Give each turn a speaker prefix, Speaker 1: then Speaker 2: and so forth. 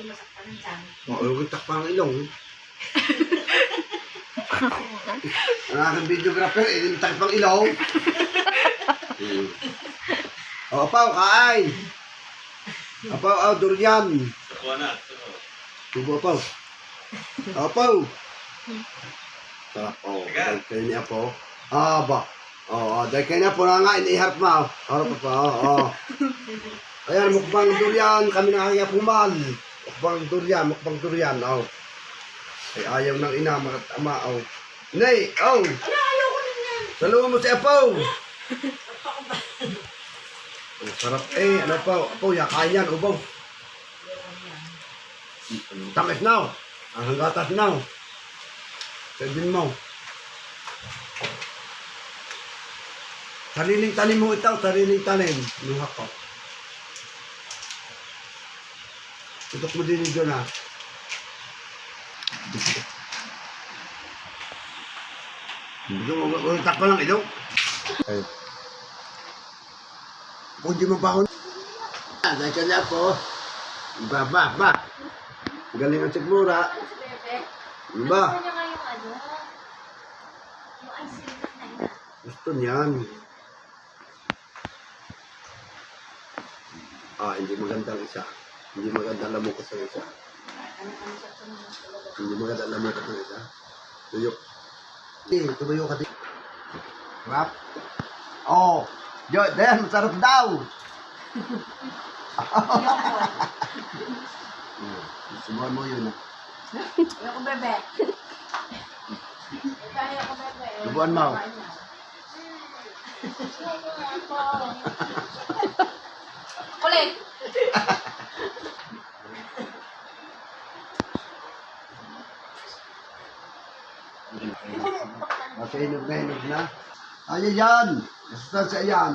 Speaker 1: masaktan ng tiyan.
Speaker 2: Oo, yung takpang ilong. Ang aking videographer, yung takpang ilong. O, apaw, kain. Apaw, durian.
Speaker 3: Kuha na.
Speaker 2: Tubo, apaw. Apaw. Sarap, o. Dahil kayo niya po. Ba. Dahil kayo niya po na nga, iniharap na. Harap pa, Ayan, mukbang durian. Kami na kaya pumal. Mukbang durian, Ay, ayaw ng ina, at ama, Nay,
Speaker 1: Ayoko din yan.
Speaker 2: saluhan mo si apaw. Sarap ano pa, apaw, yakain yan, ubaw. Tamis na, ang hanggatas na. Sabihin mo. Sariling tanim mo ito, sariling tanim. Nuhak ko. Tutok mo din yun, ha. Utak pa lang ito. Kung di mo pa ako. Dahil ka niya po. Ba. Galing ang sigmura.
Speaker 1: Ano si Bebe?
Speaker 2: Ba?
Speaker 1: Gusto niya nga yung ano? Yung ice cream na kanya.
Speaker 2: Gusto niyan. Hindi magandang isa. Hindi magandang lamukot ng isa.
Speaker 1: Ano sa tumulong talaga?
Speaker 2: Hindi magandang lamukot ng isa. Tuyok. Tumayo ka din. Rap. Dan, masarap daw. Subuhan mo yun.
Speaker 1: Ayoko Bebe. Ayoko Bebe.
Speaker 2: Subuhan mo.
Speaker 1: Kulit!
Speaker 2: Nasa hinog na. Ayan yan. Nasustansya yan.